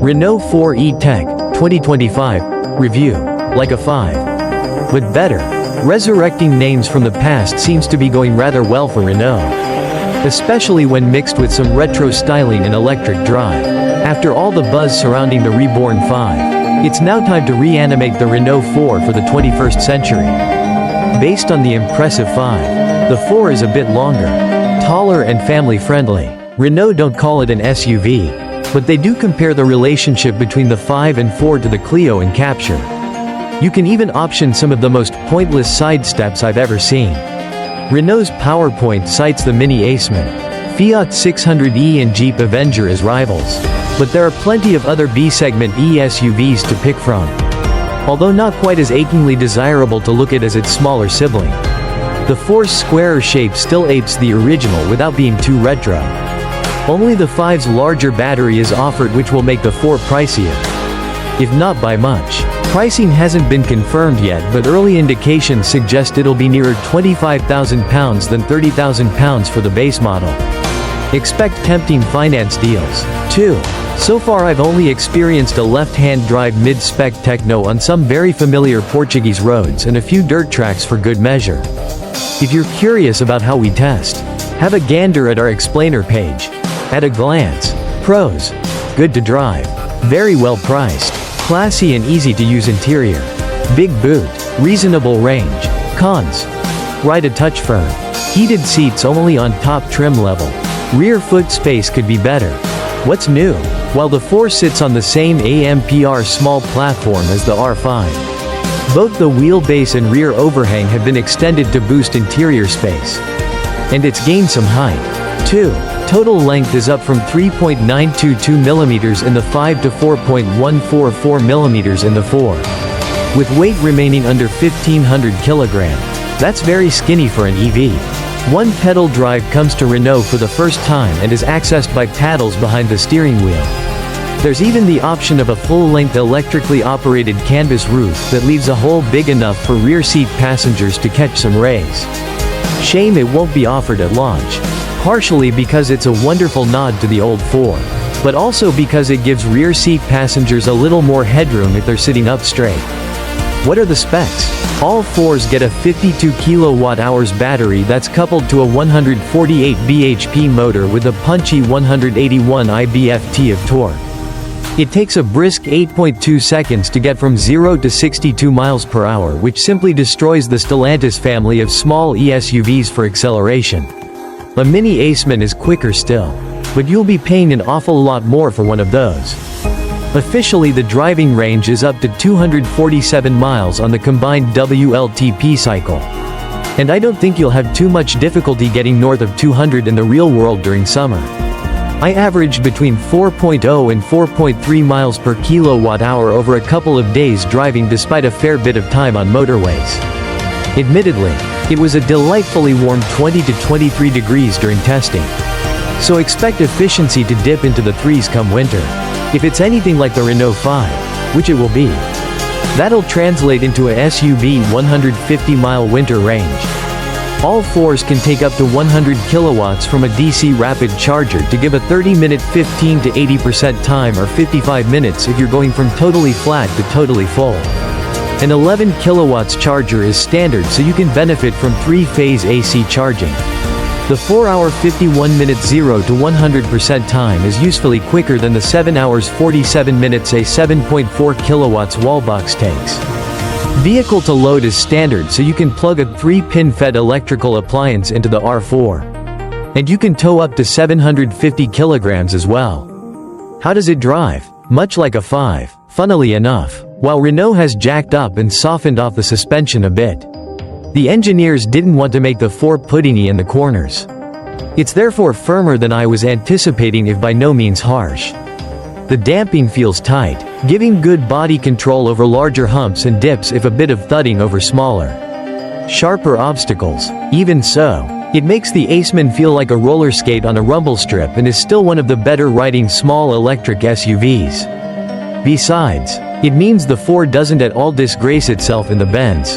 Renault 4 E-Tech 2025 review. Like a 5. But better. Resurrecting names from the past seems to be going rather well for Renault. Especially when mixed with some retro styling and electric drive. After all the buzz surrounding the Reborn 5, it's now time to reanimate the Renault 4 for the 21st century. Based on the impressive 5, the 4 is a bit longer, taller and family-friendly. Renault don't call it an SUV, but they do compare the relationship between the 5 and 4 to the Clio and Capture. You can even option some of the most pointless side steps I've ever seen. Renault's PowerPoint cites the Mini Aceman, Fiat 600e and Jeep Avenger as rivals, but there are plenty of other B-segment E-SUVs to pick from. Although not quite as achingly desirable to look at as its smaller sibling. The 4's squarer shape still apes the original without being too retro. Only the 5's larger battery is offered, which will make the 4 pricier. If not by much. Pricing hasn't been confirmed yet, but early indications suggest it'll be nearer £25,000 than £30,000 for the base model. Expect tempting finance deals, too. So far I've only experienced a left-hand drive mid-spec techno on some very familiar Portuguese roads and a few dirt tracks for good measure. If you're curious about how we test, have a gander at our explainer page. At a glance. Pros. Good to drive. Very well priced. Classy and easy to use interior. Big boot. Reasonable range. Cons. Ride a touch firm. Heated seats only on top trim level. Rear foot space could be better. What's new? While the 4 sits on the same AMPR small platform as the R5. Both the wheelbase and rear overhang have been extended to boost interior space. And it's gained some height, too. Total length is up from 3.922 mm in the 5 to 4.144 mm in the 4. With weight remaining under 1,500 kg. That's very skinny for an EV. One pedal drive comes to Renault for the first time and is accessed by paddles behind the steering wheel. There's even the option of a full-length electrically operated canvas roof that leaves a hole big enough for rear seat passengers to catch some rays. Shame it won't be offered at launch. Partially because it's a wonderful nod to the old 4, but also because it gives rear seat passengers a little more headroom if they're sitting up straight. What are the specs? All 4s get a 52 kWh battery that's coupled to a 148 bhp motor with a punchy 181 lb-ft of torque. It takes a brisk 8.2 seconds to get from 0 to 62 miles per hour, which simply destroys the Stellantis family of small e-SUVs for acceleration. A Mini Aceman is quicker still, but you'll be paying an awful lot more for one of those. Officially, the driving range is up to 247 miles on the combined WLTP cycle. And I don't think you'll have too much difficulty getting north of 200 in the real world during summer. I averaged between 4.0 and 4.3 miles per kilowatt-hour over a couple of days driving, despite a fair bit of time on motorways. Admittedly, it was a delightfully warm 20 to 23 degrees during testing. So expect efficiency to dip into the 3s come winter. If it's anything like the Renault 5, which it will be. That'll translate into a SUV 150-mile winter range. All 4s can take up to 100 kilowatts from a DC rapid charger to give a 30-minute 15 to 80% time, or 55 minutes if you're going from totally flat to totally full. An 11 kilowatts charger is standard, so you can benefit from 3-phase AC charging. The 4-hour 51-minute 0 to 100% time is usefully quicker than the 7 hours 47 minutes a 7.4 kilowatts wallbox takes. Vehicle to load is standard, so you can plug a 3-pin fed electrical appliance into the R4. And you can tow up to 750 kilograms as well. How does it drive? Much like a 5, funnily enough. While Renault has jacked up and softened off the suspension a bit. The engineers didn't want to make the 4 puddingy in the corners. It's therefore firmer than I was anticipating, if by no means harsh. The damping feels tight, giving good body control over larger humps and dips, if a bit of thudding over smaller, sharper obstacles. Even so, it makes the Aceman feel like a roller skate on a rumble strip and is still one of the better riding small electric SUVs. Besides, it means the 4 doesn't at all disgrace itself in the bends.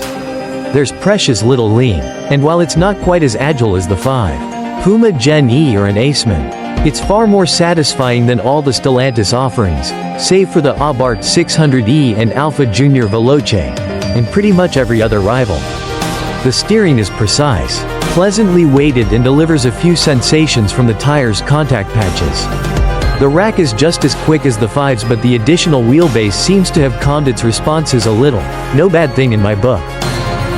There's precious little lean, and while it's not quite as agile as the 5, Puma Gen E or an Aceman, It's far more satisfying than all the Stellantis offerings, save for the Abarth 600e and Alfa Junior Veloce, and pretty much every other rival. The steering is precise, pleasantly weighted and delivers a few sensations from the tire's contact patches. The rack is just as quick as the 5's, but the additional wheelbase seems to have calmed its responses a little, no bad thing in my book.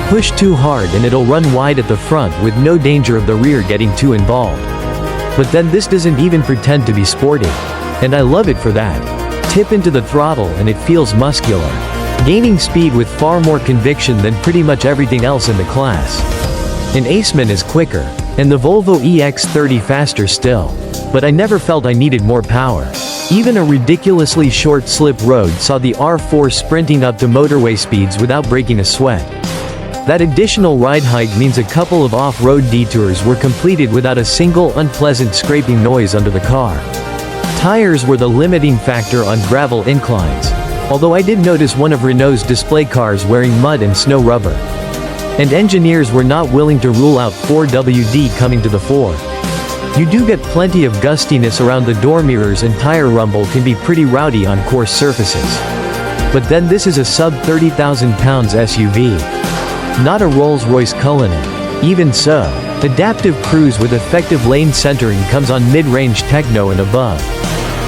Push too hard and it'll run wide at the front with no danger of the rear getting too involved. But then this doesn't even pretend to be sporty. And I love it for that. Tip into the throttle and it feels muscular, gaining speed with far more conviction than pretty much everything else in the class. An Aceman is quicker, and the Volvo EX30 faster still. But I never felt I needed more power. Even a ridiculously short slip road saw the R4 sprinting up to motorway speeds without breaking a sweat. That additional ride height means a couple of off-road detours were completed without a single unpleasant scraping noise under the car. Tires were the limiting factor on gravel inclines, although I did notice one of Renault's display cars wearing mud and snow rubber. And engineers were not willing to rule out 4WD coming to the fore. You do get plenty of gustiness around the door mirrors, and tire rumble can be pretty rowdy on coarse surfaces. But then this is a sub-30,000 SUV. Not a Rolls-Royce Cullinan. Even so, adaptive cruise with effective lane centering comes on mid-range techno and above,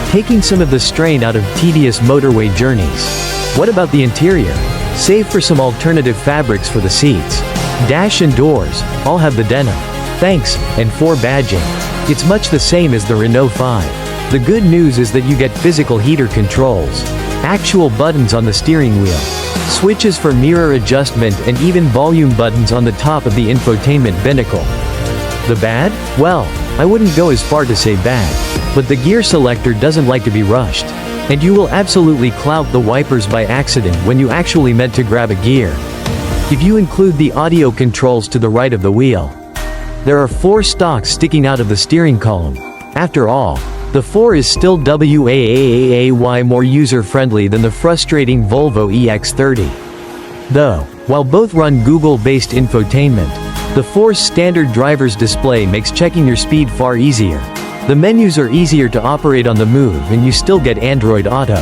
taking some of the strain out of tedious motorway journeys. What about the interior? Save for some alternative fabrics for the seats, dash and doors, all have the denim. Thanks, and for badging. It's much the same as the Renault 5. The good news is that you get physical heater controls, actual buttons on the steering wheel, switches for mirror adjustment and even volume buttons on the top of the infotainment binnacle. The bad? Well, I wouldn't go as far to say bad, but the gear selector doesn't like to be rushed, and you will absolutely clout the wipers by accident when you actually meant to grab a gear. If you include the audio controls to the right of the wheel, there are 4 stalks sticking out of the steering column. After all, the 4 is still way more user-friendly than the frustrating Volvo EX30. Though, while both run Google-based infotainment, the 4's standard driver's display makes checking your speed far easier. The menus are easier to operate on the move and you still get Android Auto.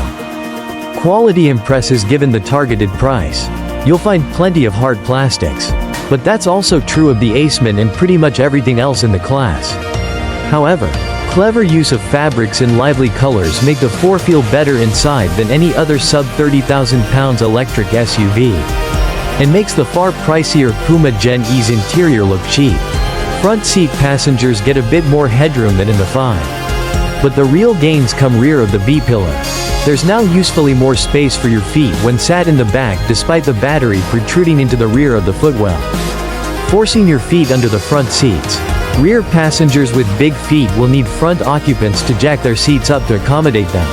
Quality impresses given the targeted price. You'll find plenty of hard plastics. But that's also true of the Aceman and pretty much everything else in the class. However, clever use of fabrics in lively colors make the 4 feel better inside than any other sub-30,000 electric SUV. And makes the far pricier Puma Gen E's interior look cheap. Front seat passengers get a bit more headroom than in the 5. But the real gains come rear of the B-pillar. There's now usefully more space for your feet when sat in the back despite the battery protruding into the rear of the footwell, forcing your feet under the front seats. Rear passengers with big feet will need front occupants to jack their seats up to accommodate them.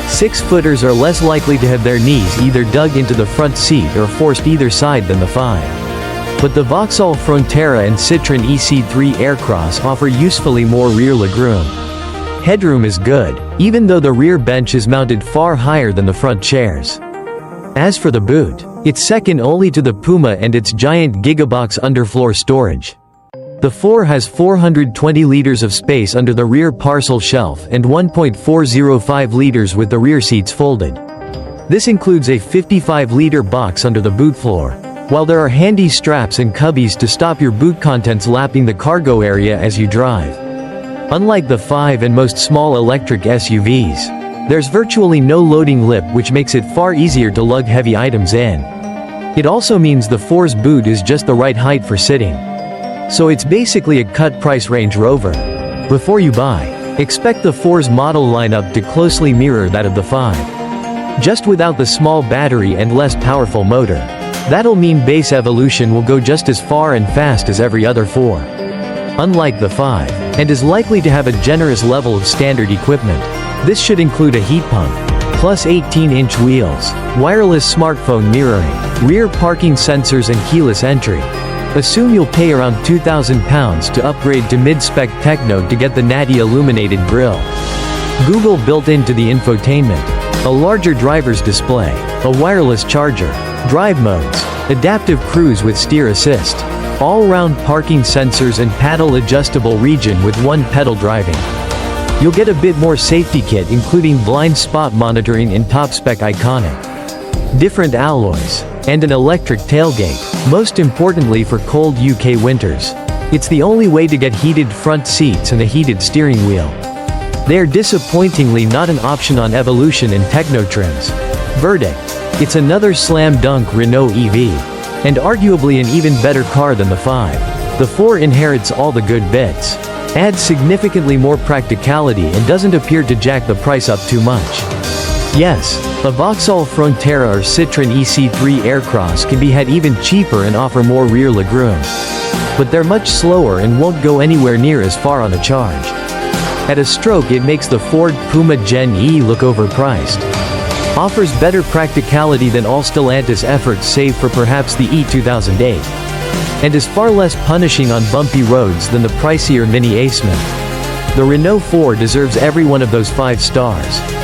6-footers are less likely to have their knees either dug into the front seat or forced either side than the 5. But the Vauxhall Frontera and Citroën EC3 Aircross offer usefully more rear legroom. Headroom is good, even though the rear bench is mounted far higher than the front chairs. As for the boot, it's second only to the Puma and its giant Gigabox underfloor storage. The 4 has 420 liters of space under the rear parcel shelf and 1.405 liters with the rear seats folded. This includes a 55-liter box under the boot floor, while there are handy straps and cubbies to stop your boot contents lapping the cargo area as you drive. Unlike the 5 and most small electric SUVs, there's virtually no loading lip, which makes it far easier to lug heavy items in. It also means the 4's boot is just the right height for sitting. So it's basically a cut-price Range Rover. Before you buy, expect the 4's model lineup to closely mirror that of the 5. Just without the small battery and less powerful motor. That'll mean base evolution will go just as far and fast as every other 4. Unlike the 5, and is likely to have a generous level of standard equipment. This should include a heat pump, plus 18-inch wheels, wireless smartphone mirroring, rear parking sensors and keyless entry. Assume you'll pay around £2,000 to upgrade to mid-spec techno to get the natty illuminated grille. Google built into the infotainment, a larger driver's display, a wireless charger, drive modes, adaptive cruise with steer assist, all-round parking sensors and paddle adjustable region with one pedal driving. You'll get a bit more safety kit including blind spot monitoring and top-spec iconic different alloys, and an electric tailgate, most importantly for cold UK winters. It's the only way to get heated front seats and a heated steering wheel. They are disappointingly not an option on Evolution and Techno trims. Verdict: it's another slam-dunk Renault EV. And arguably an even better car than the 5. The 4 inherits all the good bits, adds significantly more practicality and doesn't appear to jack the price up too much. Yes, a Vauxhall Frontera or Citroën EC3 Aircross can be had even cheaper and offer more rear legroom. But they're much slower and won't go anywhere near as far on a charge. At a stroke it makes the Ford Puma Gen E look overpriced. Offers better practicality than all Stellantis efforts save for perhaps the E2008. And is far less punishing on bumpy roads than the pricier Mini Aceman. The Renault 4 deserves every one of those 5 stars.